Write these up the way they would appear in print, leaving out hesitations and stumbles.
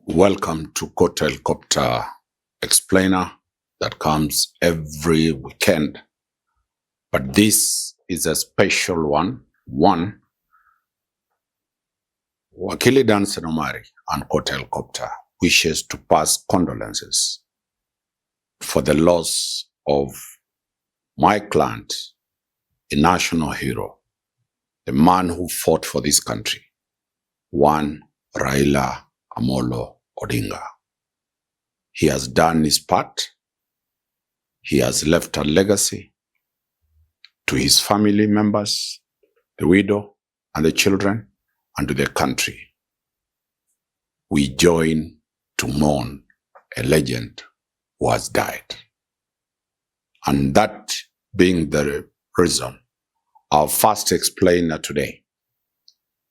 Welcome to Court Helicopter Explainer that comes every weekend. But this is a special one. Wakili Danstan Omari and Court Helicopter wishes to pass condolences for the loss of my client, a national hero, the man who fought for this country, one Raila Amolo Odinga. He has done his part. He has left a legacy to his family members, the widow and the children, and to the country. We join to mourn a legend who has died. And that being the reason, our first explainer today,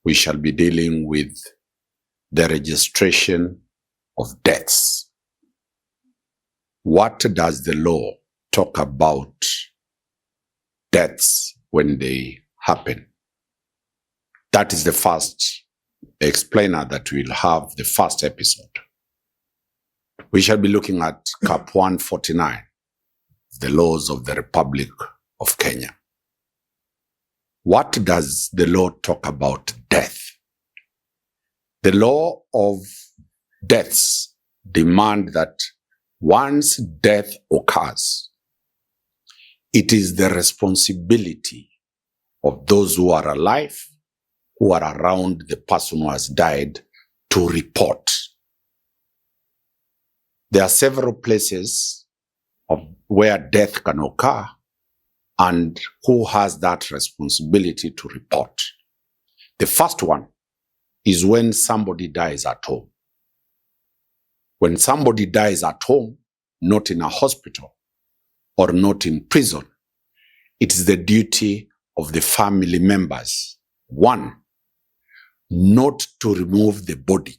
we shall be dealing with the registration of deaths. What does the law talk about deaths when they happen? That is the first explainer that we'll have, the first episode. We shall be looking at Cap 149, the laws of the Republic of Kenya. What does the law talk about death? The law of deaths demand that once death occurs, it is the responsibility of those who are alive, who are around the person who has died, to report. There are several places where death can occur, and who has that responsibility to report. The first one is when somebody dies at home. When somebody dies at home, not in a hospital or not in prison, it is the duty of the family members, one, not to remove the body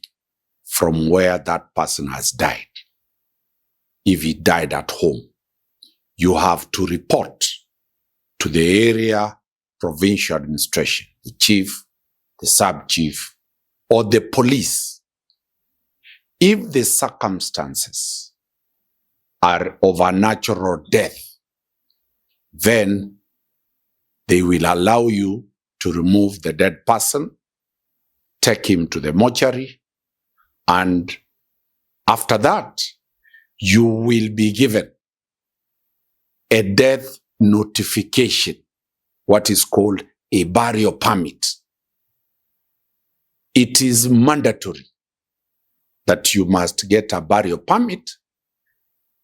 from where that person has died. If he died at home, you have to report to the area provincial administration, the chief, the sub-chief, or the police. If the circumstances are of a natural death, then they will allow you to remove the dead person, take him to the mortuary, and after that, you will be given a death notification, what is called a burial permit. It is mandatory that you must get a burial permit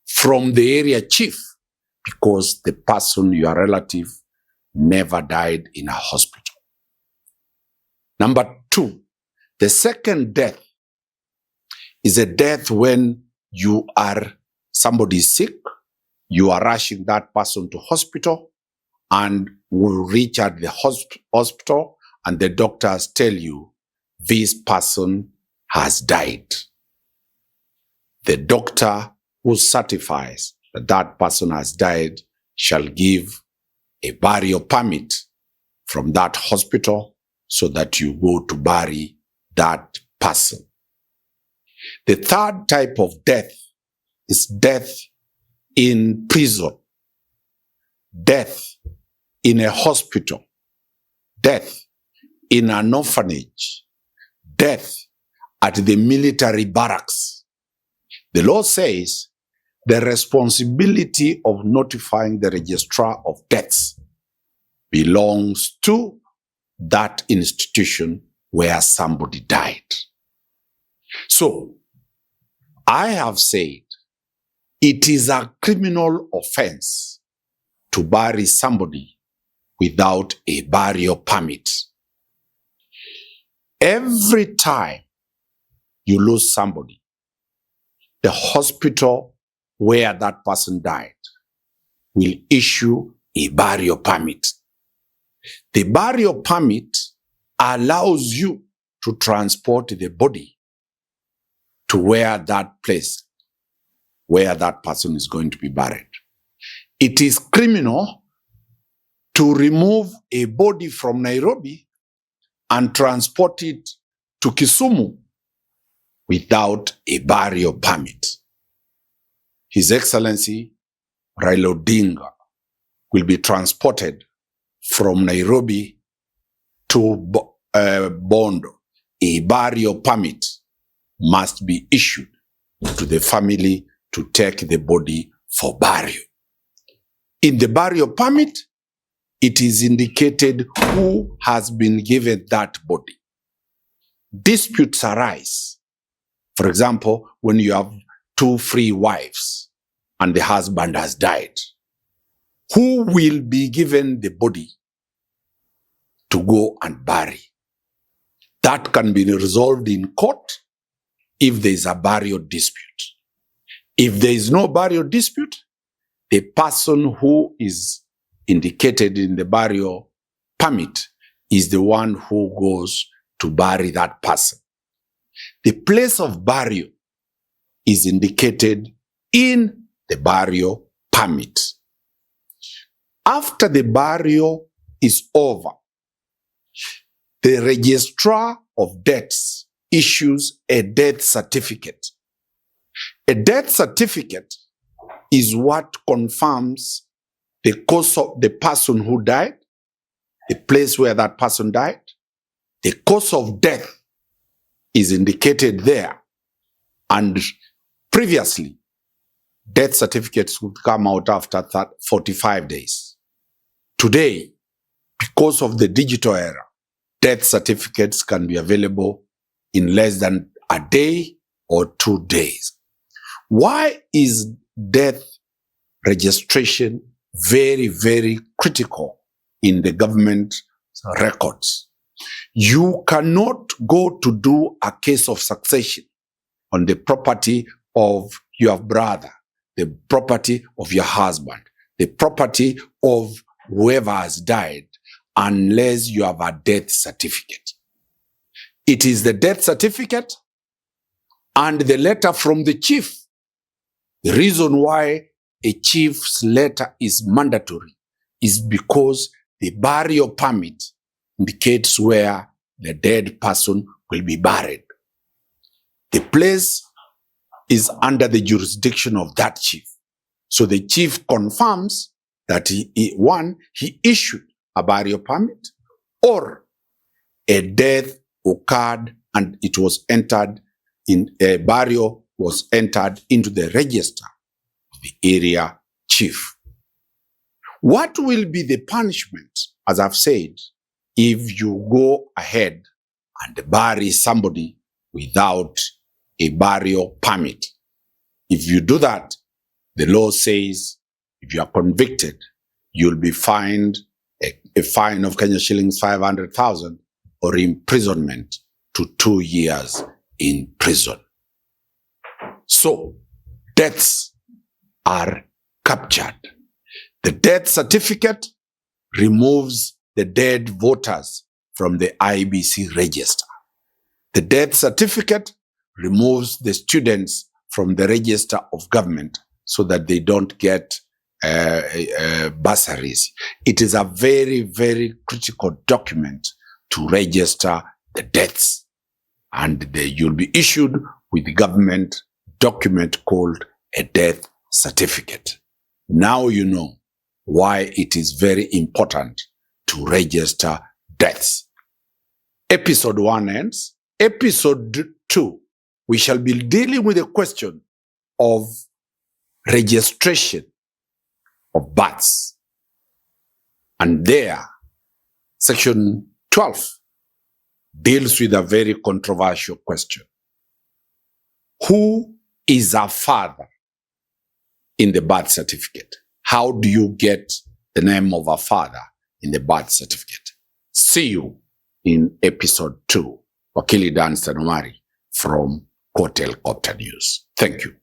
from the area chief because the person, your relative, never died in a hospital. Number two, the second death is a death when somebody is sick, you are rushing that person to hospital and will reach at the hospital and the doctors tell you this person has died. The doctor who certifies that that person has died shall give a burial permit from that hospital so that you go to bury that person. The third type of death is death in prison, death in a hospital, death in an orphanage, death at the military barracks. The law says the responsibility of notifying the registrar of deaths belongs to that institution where somebody died. So, I have said it is a criminal offense to bury somebody without a burial permit. Every time you lose somebody, the hospital where that person died will issue a burial permit. The burial permit allows you to transport the body to where that place, where that person is going to be buried. It is criminal to remove a body from Nairobi and transport it to Kisumu without a burial permit. His Excellency Raila Odinga will be transported from Nairobi to Bondo. A burial permit must be issued to the family to take the body for burial. In the burial permit, it is indicated who has been given that body. Disputes arise. For example, when you have 2 free wives and the husband has died, who will be given the body to go and bury? That can be resolved in court if there is a burial dispute. If there is no burial dispute, the person who is indicated in the burial permit is the one who goes to bury that person. The place of burial is indicated in the burial permit. After the burial is over, the registrar of deaths issues a death certificate. A death certificate is what confirms the cause of the person who died, the place where that person died. The cause of death is indicated there. And previously, death certificates would come out after 45 days. Today, because of the digital era, death certificates can be available in less than a day or 2 days. Why is death registration very, very critical in the government records? You cannot go to do a case of succession on the property of your brother, the property of your husband, the property of whoever has died, unless you have a death certificate. It is the death certificate and the letter from the chief. The reason why a chief's letter is mandatory is because the burial permit indicates where the dead person will be buried. The place is under the jurisdiction of that chief. So the chief confirms that he issued a burial permit, or a death occurred and it was entered in a burial was entered into the register of the area chief. What will be the punishment, as I've said, if you go ahead and bury somebody without a burial permit? If you do that, the law says if you are convicted, you'll be fined a fine of Kenya shillings 500,000 or imprisonment to 2 years in prison. So, deaths are captured. The death certificate removes the dead voters from the IBC register. The death certificate removes the students from the register of government so that they don't get bursaries. It is a very, very critical document to register the deaths. And you'll be issued with the government document called a death certificate. Now you know why it is very important to register deaths. Episode 1 ends. Episode 2, we shall be dealing with the question of registration of births. And there, section 12 deals with a very controversial question. Who is a father in the birth certificate? How do you get the name of a father in the birth certificate? See you in episode 2. Wakili Danstan Omari from Court Helicopter News. Thank you.